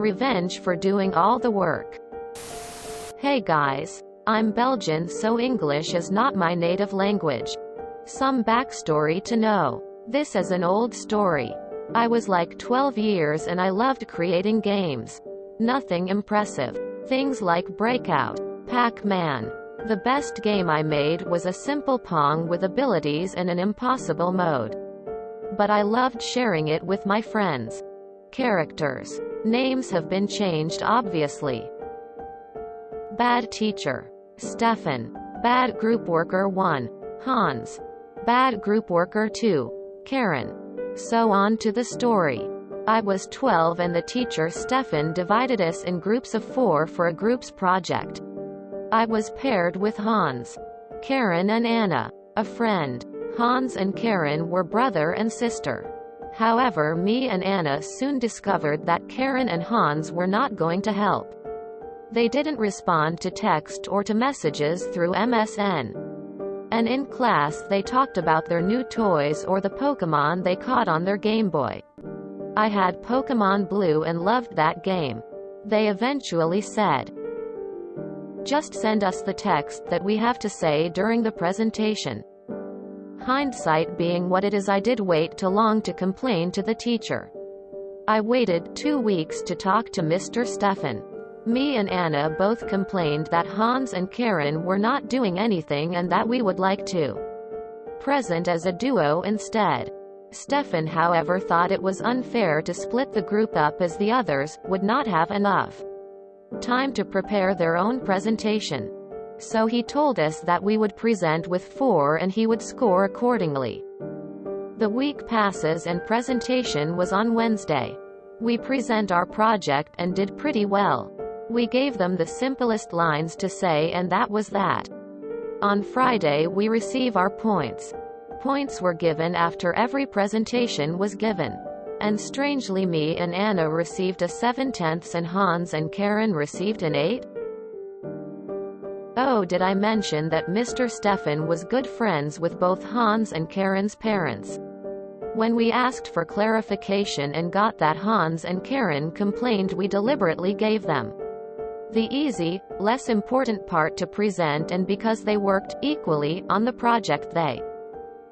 Revenge for doing all the work. Hey guys. I'm Belgian, so English is not my native language. Some backstory to know. This is an old story. I was like 12 years and I loved creating games. Nothing impressive. Things like Breakout, Pac-Man. The best game I made was a simple Pong with abilities and an impossible mode. But I loved sharing it with my friends. Characters. Names have been changed obviously. Bad Teacher. Stefan. Bad Group Worker 1. Hans. Bad Group Worker 2. Karen. So on to the story. I was 12 and the teacher Stefan divided us in groups of 4 for a groups project. I was paired with Hans, Karen and Anna, a friend. Hans and Karen were brother and sister. However, me and Anna soon discovered that Karen and Hans were not going to help. They didn't respond to text or to messages through MSN. And in class they talked about their new toys or the Pokemon they caught on their Game Boy. I had Pokemon Blue and loved that game. They eventually said, "Just send us the text that we have to say during the presentation." Hindsight being what it is, I did wait too long to complain to the teacher. I waited 2 weeks to talk to Mr. Stefan. Me and Anna both complained that Hans and Karen were not doing anything and that we would like to present as a duo instead. Stefan, however, thought it was unfair to split the group up as the others would not have enough time to prepare their own presentation. So he told us that we would present with 4 and he would score accordingly. The week passes and presentation was on Wednesday. We present our project and did pretty well. We gave them the simplest lines to say and that was that. On Friday we receive our points. Points were given after every presentation was given. And strangely me and Anna received a 7/10 and Hans and Karen received an 8. Oh, did I mention that Mr. Stefan was good friends with both Hans and Karen's parents? When we asked for clarification and got that Hans and Karen complained, we deliberately gave them the easy, less important part to present, and because they worked equally on the project they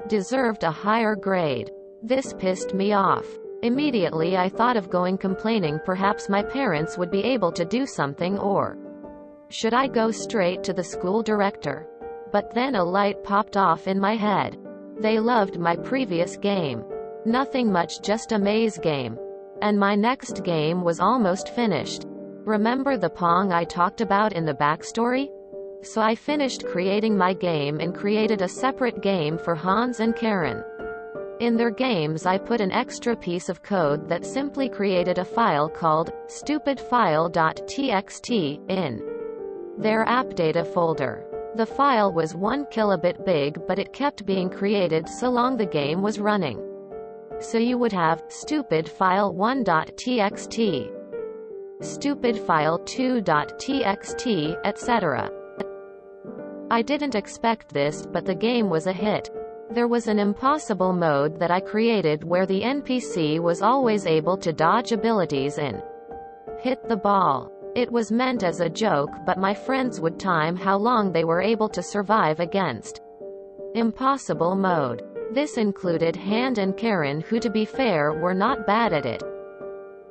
deserved a higher grade. This pissed me off. Immediately I thought of going complaining. Perhaps my parents would be able to do something, or should I go straight to the school director? But then a light popped off in my head. They loved my previous game. Nothing much, just a maze game. And my next game was almost finished. Remember the Pong I talked about in the backstory? So I finished creating my game and created a separate game for Hans and Karen. In their games I put an extra piece of code that simply created a file called stupidfile.txt in their app data folder. The file was 1 kilobit big, but it kept being created so long the game was running. So you would have stupidfile1.txt, stupidfile2.txt, etc. I didn't expect this, but the game was a hit. There was an impossible mode that I created where the NPC was always able to dodge abilities and hit the ball. It was meant as a joke, but my friends would time how long they were able to survive against impossible mode. This included Hand and Karen, who to be fair were not bad at it.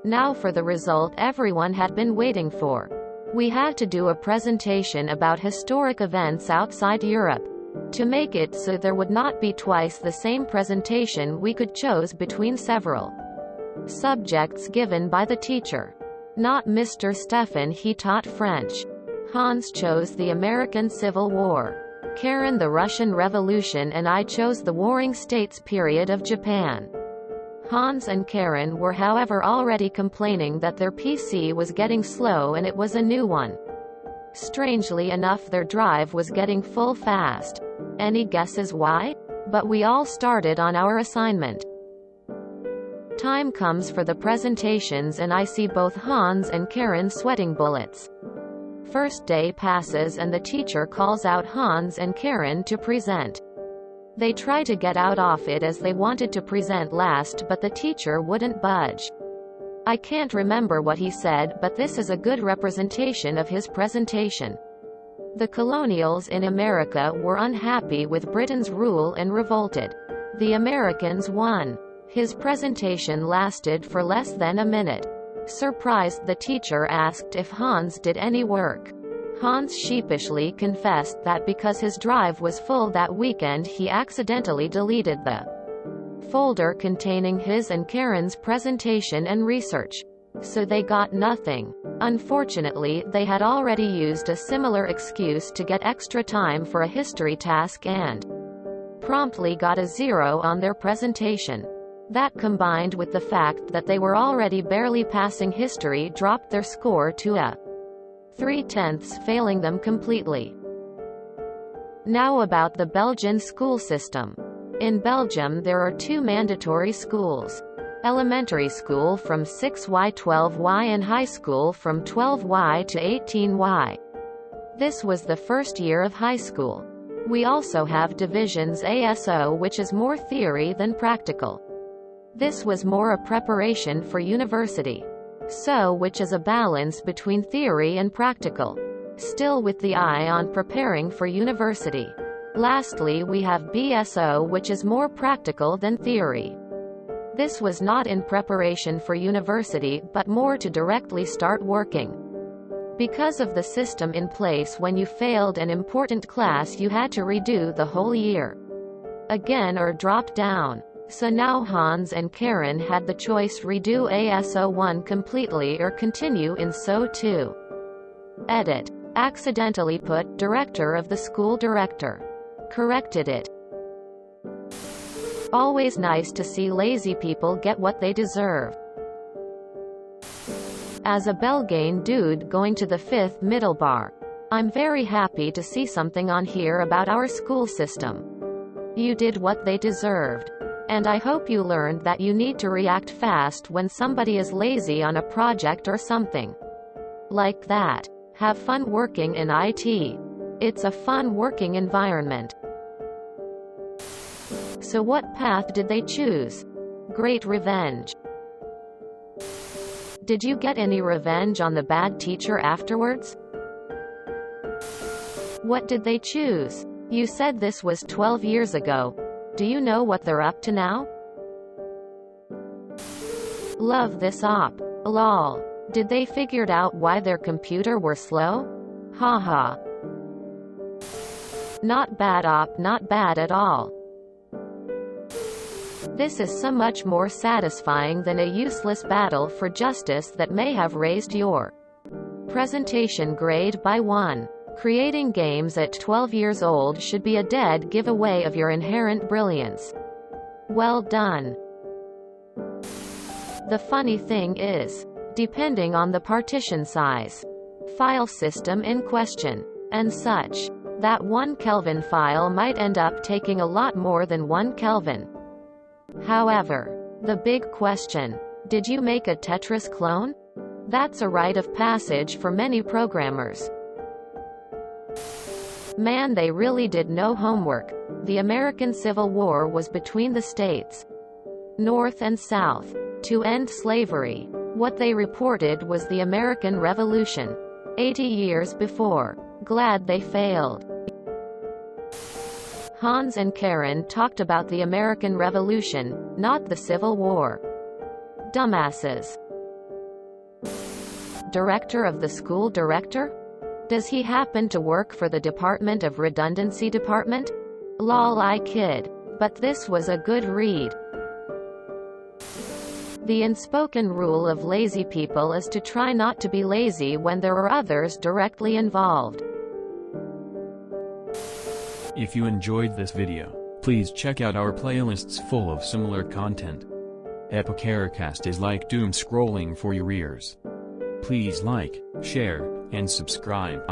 Now for the result everyone had been waiting for. We had to do a presentation about historic events outside Europe. To make it so there would not be twice the same presentation, we could choose between several subjects given by the teacher. Not Mr. Stefan, he taught French. Hans chose the American Civil War, Karen the Russian Revolution, and I chose the Warring States period of Japan. Hans and Karen were however already complaining that their PC was getting slow and it was a new one. Strangely enough, their drive was getting full fast. Any guesses why? But we all started on our assignment. Time comes for the presentations and I see both Hans and Karen sweating bullets. First day passes and the teacher calls out Hans and Karen to present. They try to get out of it as they wanted to present last, but the teacher wouldn't budge. I can't remember what he said, but this is a good representation of his presentation. The colonials in America were unhappy with Britain's rule and revolted. The Americans won. His presentation lasted for less than a minute. Surprised, the teacher asked if Hans did any work. Hans sheepishly confessed that because his drive was full that weekend he accidentally deleted the folder containing his and Karen's presentation and research. So they got nothing. Unfortunately, they had already used a similar excuse to get extra time for a history task and promptly got a 0 on their presentation. That, combined with the fact that they were already barely passing history, dropped their score to a 3/10, failing them completely. Now about the Belgian school system. In Belgium there are 2 mandatory schools. Elementary school from 6Y 12Y and high school from 12Y to 18Y. This was the first year of high school. We also have divisions ASO, which is more theory than practical. This was more a preparation for university. So, which is a balance between theory and practical, still with the eye on preparing for university. Lastly, we have BSO, which is more practical than theory. This was not in preparation for university, but more to directly start working. Because of the system in place, when you failed an important class you had to redo the whole year again or drop down. So now Hans and Karen had the choice: redo ASO1 completely or continue in SO2. Edit. Accidentally put director of the school director. Corrected it. Always nice to see lazy people get what they deserve. As a Belgian dude going to the 5th middle bar, I'm very happy to see something on here about our school system. You did what they deserved. And I hope you learned that you need to react fast when somebody is lazy on a project or something like that. Have fun working in IT. It's a fun working environment. So what path did they choose? Great revenge. Did you get any revenge on the bad teacher afterwards? What did they choose? You said this was 12 years ago. Do you know what they're up to now? Love this op. Lol. Did they figured out why their computer were slow? Haha. Not bad op, not bad at all. This is so much more satisfying than a useless battle for justice that may have raised your presentation grade by 1. Creating games at 12 years old should be a dead giveaway of your inherent brilliance. Well done. The funny thing is, depending on the partition size, file system in question, and such, that 1 Kelvin file might end up taking a lot more than 1 Kelvin. However, the big question, did you make a Tetris clone? That's a rite of passage for many programmers. Man, they really did no homework. The American Civil War was between the states, North and South, to end slavery. What they reported was the American Revolution, 80 years before. Glad they failed. Hans and Karen talked about the American Revolution, not the Civil War. Dumbasses. Director of the school director? Does he happen to work for the Department of Redundancy Department? Lol, I kid. But this was a good read. The unspoken rule of lazy people is to try not to be lazy when there are others directly involved. If you enjoyed this video, please check out our playlists full of similar content. Epicaricast is like doom scrolling for your ears. Please like, share, and subscribe.